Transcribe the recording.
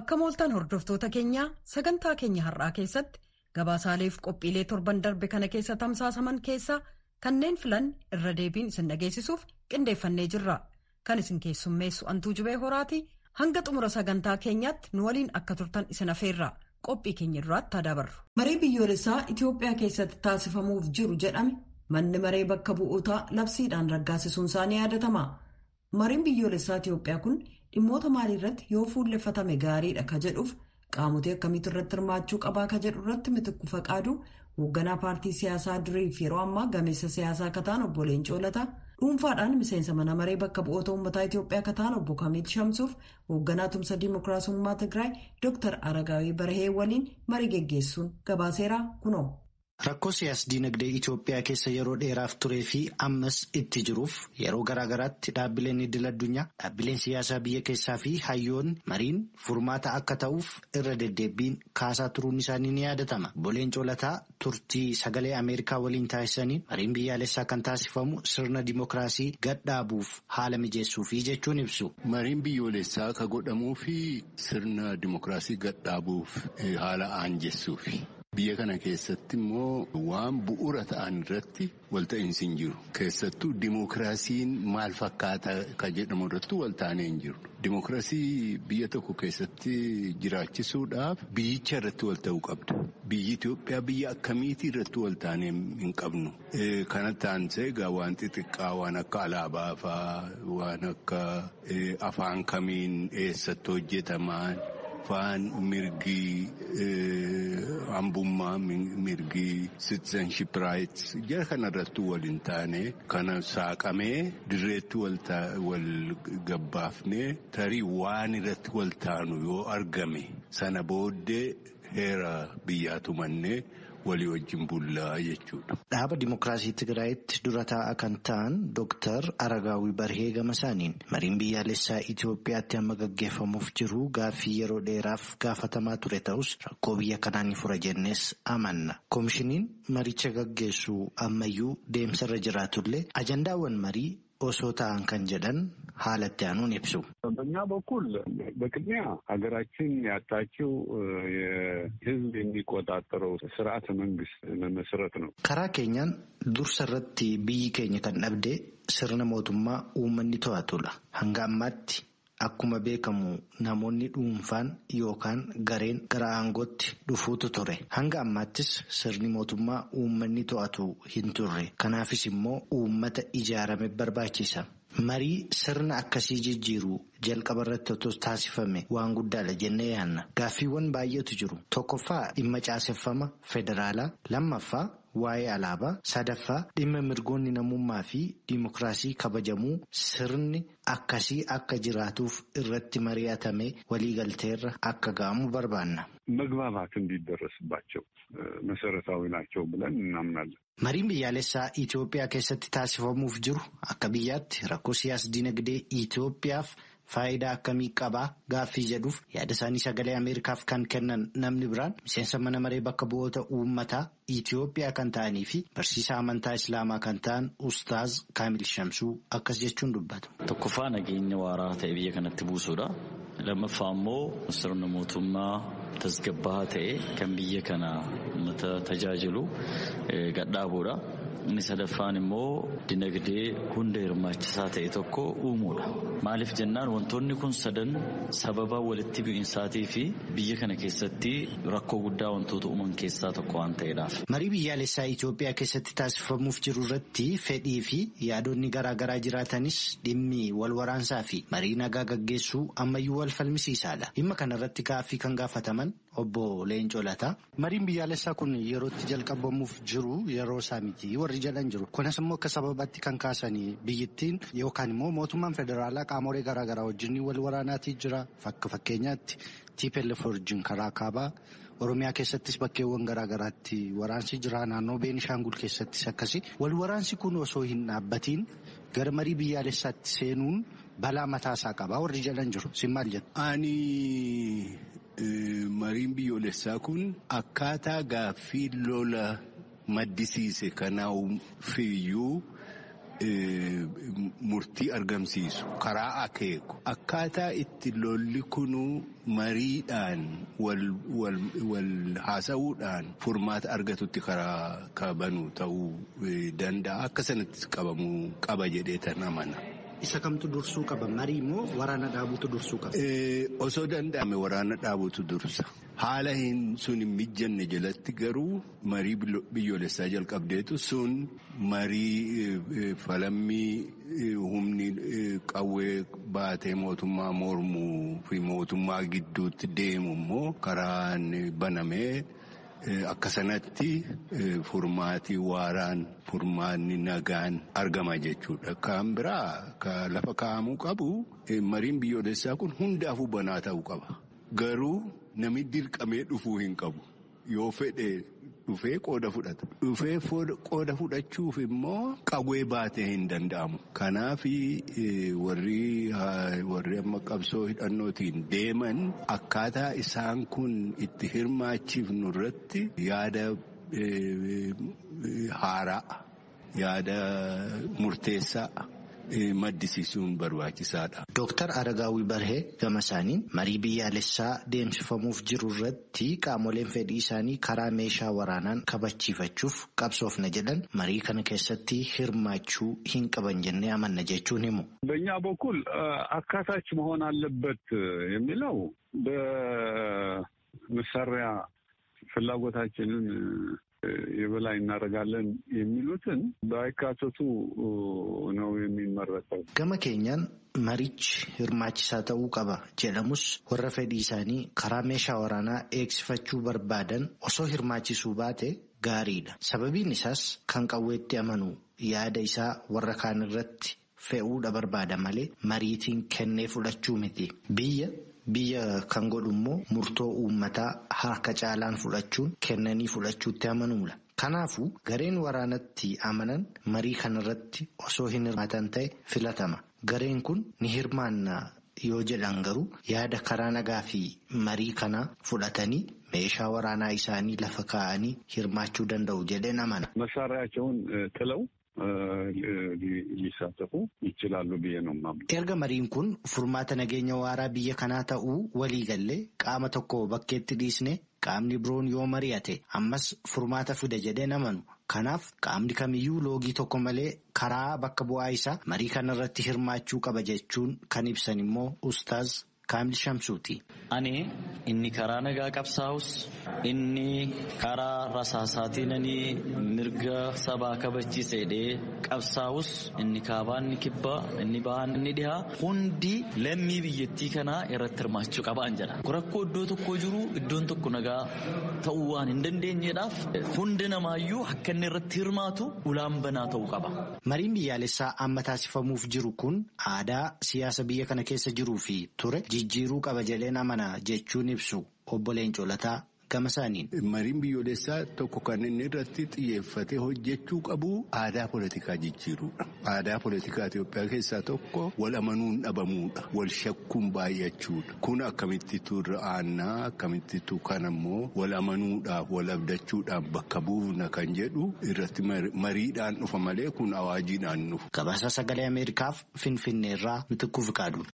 Akka mooltan hordoftoota keenyaa sagantaa keenya har'aa keessatti gabaasaaleef qophiilee torban darbe kana keessa tamsaasaman keessaa kanneen filan irra deebiin isin dhageessisuuf qindeeffannee jirra. Kan isin keessummeessu Antuu Jibee Horaati. Hanga xumura sagantaa keenyaatti nu waliin akka turtan isin afeerra. Qophii keenya duraatti dabarru. Marii biyyoolessaa Itoophiyaa keessatti taasifamuuf jiru jedhame manni maree bakka bu'ootaa labsiidhaan raggaasisuun isaanii yaadatama. Mariin biyyoolessaa Itoophiyaa kun dhimmoota maaliirratti yoo fuulleffatame gaariidha ka jedhuuf qaamotii akkamiitu irratti hirmaachuu qabaa ka jedhu irratti Mitikkuu Faqaaduu hoogganaa paartii siyaasaa duriif yeroo ammaa gameessa siyaasaa kataan obbo Leencoo Lataa dhuunfaadhaan miseensa mana maree bakka bu'oota uummataa Itoophiyaa kataan obbo Kamiil Shamsuuf hoogganaa tumsa diimokiraasummaa Tigraay Dr. Aragaawii Barahee waliin marii geggeessuun gabaaseera kunoo. Rakkoo siyaas-dinagdee Itoophiyaa keessa yeroo dheeraaf turee fi ammas itti jiruuf yeroo garaagaraatti dhaabbileen idil-addunyaa dhaabbileen siyaasaa biyya keessaa fi hayyoonni mariin furmaata akka ta'uuf irra deddeebiin kaasaa turuun isaanii ni yaadatama. Obbo Leencoo Lataa turtii sagalee Ameerikaa waliin taasisaniin mariin biyyaalessaa kan taasifamu sirna dimookiraasii gadhaabuuf haala mijeessuufi jechuun ibsu. Mariin biyyoolessaa ka godhamuu fi sirna dimookiraasii gadhaabuuf haala aanjessuufi. Biyya kana keessatti immoo waan bu'uura ta'an irratti walta'iinsi hin jiru. Keessattuu dimookiraasiin maal fakkaata ka jedhamu irratti walta'anii hin jiru. Dimookiraasii biyya tokko keessatti jiraachisuudhaaf biyyicha irratti walta'uu qabdu. Biyyi Itoophiyaa biyya akkamiitii irratti walta'anii hin qabnu. Kanatti aansee egaa waan xixiqqaa waan akka alaabaa fa'aa waan akka afaan kamiin eessatti hojjetaman. Afaan mirgi hambummaa mirgi citizenship rights jara kanarratti waliin taane kana saaqamee dirreetti wal gabbaafnee tarii waan irratti wal taanu yoo argame sana booddee heera biyyaa tumannee walii wajjin bullaa jechuudha. Dhaaba Dimookiraasii Tigraayitti dura taa'aa kan ta'an Dr. Aragaawii Barhee gama isaaniin mariin biyyaalessaa Itoophiyaatti amma gaggeeffamuuf jiru gaaffii yeroo dheeraaf gaafatamaa ture ta'us rakkoo biyya kanaa ni fura jennees amanna. Koomishiniin maricha gaggeessu ammayyuu deemsarra jiraatullee ajandaawwan marii osoo ta'an kan jedhan haalatti aanuun ibsu. በእኛ በኩል በቅድሚያ ሀገራችን ያጣችው የህዝብ የሚቆጣጠረው ስርዓተ መንግስት መመስረት ነው። ከራ ኬኛን ዱርሰረቲ ብይ ኬኛ kan dhabde sirna mootummaa uummanni to'atudha. Hanga ammaatti akkuma beekamu namoonni dhuunfaan yookaan gareen gara aangootti dhufuutu ture. Hanga ammaattis sirni mootummaa uummanni to'atu hin turre. Kanaafis immoo uummata ijaarame barbaachisa. Marii sirna akkasii jijjiiru jalqaba irratti otoo taasifame waan guddaadha jennee yaanna. Gaaffiiwwan baay'eetu jiru. Tokkoffaa dhimma caaseffama federaalaa, lammaffaa waa'ee alaabaa, sadaffaa dhimma mirgoonni namummaa fi diimokiraasii kabajamuu sirni akkasii akka jiraatuuf irratti mari'atamee waliigalteerra akka ga'amu barbaanna. መግባባት እንዲደረስባቸው መሰረታዊ ናቸው ብለን እናምናለን. Mariin biyyaalessaa Itoophiyaa keessatti taasifamuuf jiru akka biyyaatti rakkoo siyaas-dinagdee Itoophiyaaf faayidaa akkamii qabaa gaaffii jedhuuf yaada isaanii sagalee Ameerikaaf kan kennan namni biraan miseensa mana maree bakka bu'oota uummataa Itoophiyaa kan ta'anii fi barsiisaa amantaa Islaamaa kan ta'an Ustaaz Kaamil Shamsuu akkas jechuun dubbatu. Tokkoffaa nageenya waaraa ta'e biyya kanatti buusuudha. Lammaffaa immoo sirna mootummaa tasgabbaa'aa ta'e kan biyya kana uummata tajaajilu gadhaabuudha. Inni sadaffaan immoo dinagdee hunda hirmaachisaa ta'e tokko uumuudha. Maaliif jennaan wantoonni kun sadan sababa walitti bu'insaatii fi biyya kana keessatti rakkoo guddaa wantoota uuman keessaa tokko waan ta'eedhaaf. Marii biyyaalessaa Itoophiyaa keessatti taasifamuuf jiru irratti fedhii fi yaadonni garaagaraa jiraatanis dhimmi wal waraansaa fi marii nagaa gaggeessuu ammayyuu wal falmisiisaadha. Dhimma kana irratti gaaffii kan gaafataman obbo Leencoo Lataa. Mariin biyyaalessaa kun yerootti jalqabamuuf jiru yeroo isaa miti warri jedhan jiru. Kunis immoo akka sababaatti kan kaasanii biyyittiin yookaan immoo mootummaan federaalaa qaamolee garaagaraa wajjin wal waraanaatii jira. Fakkeenyaatti TPLF wajjin karaa kaabaa Oromiyaa keessattis bakkeewwan garaagaraatti waraansi jira. Naannoo Beenishaangul keessattis akkasii. Wal waraansi kun osoo hin dhaabbatiin gara marii biyyaalessaatti seenuun balaa mataasaa qaba warri jedhan jiru. Sin maal jedhu? Ani mariin biyyoolessaa kun akkaataa gaaffii lola maddisiise kanaaf iyyuu murtii argamsiisu karaa akeeku akkaataa itti lolli kunuu mariidhaan wal haasa'uudhaan furmaata argatutti karaa kabanu ta'uu danda'a akka sanatti qabamuu qaba jedhee tan amana. Isa kamtu dursuu qaba? Marii moo waraana dhaabuutu dursuu qaba? Osoo danda'ame waraana dhaabuutu dursa. Haala sun hin mijanne jalatti garuu marii biyyoolessaa jalqabdeetu sun marii falammii humni qawwee baatee mootummaa mormuu fi mootummaa gidduutti deemu immoo karaan banamee akka sanatti furmaatii waaraan furmaanni nagaan argama jechuudha. Kan biraa lafa kaa'amuu qabu mariin biyyoolessaa kun hundaafuu banaa ta'uu qaba. Garuu namni dirqamee dhufuu hin qabu. Yoo fedhe dhufee qooda fudhata. Dhufee qooda fudhachuuf immoo qawwee baatee hin danda'amu. Kanaaf warri amma qabsoo hidhannootiin deeman akkaataa isaan kun itti hirmaachifnu irratti yaada haaraa, yaada murteessaa maddisiisuun barbaachisaadha. Dooktar Aragaawii Barhee gama isaaniin marii biyyaalessaa deemsifamuuf jiru irratti qaamoleen fedhii isaanii karaa meeshaa waraanaan kabachiifachuuf qabsoofna jedhan marii kana keessatti hirmaachuu hin qaban jennee amanna jechuun himu. በእኛ በኩል አካታች መሆን አለበት የሚለው በመሳሪያ ፍላጎታችንን የበላይ እናደርጋለን የሚሉትን ባይካተቱ ነው የሚመረጠው። ገመ ኬኛን መሪች hirmaachisaa ta'uu qaba jedhamus warra fedhii isaanii karaa meeshaa waraanaa eegsifachuu barbaadan osoo hirmaachisuu baate gaariidha. Sababiin isaas kan qawweetti amanu yaada isaa warra kaan irratti fe'uudha barbaada malee mariitiin kennee fudhachuu miti. Biyya kan godhu immoo murtoo uummataa harka caalaan fudhachuun kennanii fudhachuutti amanuudha. Kanaafuu gareen waraanatti amanan marii kanarratti osoo hin hirmaatan ta'e filatama. Gareen kun ni hirmaanna yoo jedhan garuu yaada karaa nagaa fi marii kanaa fudhatanii meeshaa waraanaa isaanii lafa kaa'anii hirmaachuu danda'u jedheen amana. መሳሪያቸውን ጥለው ሊሳተፉ ይችላሉ ብዬ ነው የማምነው። Erga mariin kun furmaata nageenya waaraa biyya kanaa ta'uu walii gallee qaama tokko bakkeetti dhiisne qaamni biroon yoo mari'ate ammas furmaata fida jedheen amanu. Kanaaf qaamni kamiyyuu loogii tokko malee karaa bakka bu'aa isaa marii kanarratti hirmaachuu qaba jechuun kan ibsan immoo Ustaaz Kaamil Shamsuuti. Ani inni karaa nagaa qabsaa'us inni karaa rasaasaatiin mirga sabaa kabachiisedhee qabsaa'us inni kaabaan inni kibbaa inni bahaan inni dhihaa hundi lammii biyyattii kanaa irratti hirmaachuu qabaan jedha. Rakkoo iddoo tokko jiru iddoon tokko nagaa ta'uu waan hin dandeenyeedhaaf hundi namaayyuu akka inni irratti hirmaatu ulaan banaa ta'uu qaba. Mariin biyyaalessaa amma taasifamuuf jiru kun aadaa siyaasa biyya kana keessa jiruu fi ture jijjiiruu qaba jedheen amana jechuun ibsu obbo Leencoo Lataa gama isaaniin. Mariin biyyoolessaa tokko kan inni irratti xiyyeeffatee hojjechuu qabu aadaa poolitikaa jijjiiruudha. Aadaa poolitikaa Itoophiyaa keessaa tokko wal amanuun dhabamuudha. Wal shakkuun baay'achuudha. Kun akkamittitu irra aannaa akkamittitu kan ammoo wal amanuudhaaf wal abdachuudhaaf bakka buufna kan jedhu irratti mariidhaan dhufa malee kun awaajiidhaan dhufu. Gabaasa sagalee Ameerikaaf Finfinneerraa Mitikkuu Fiqaaduun.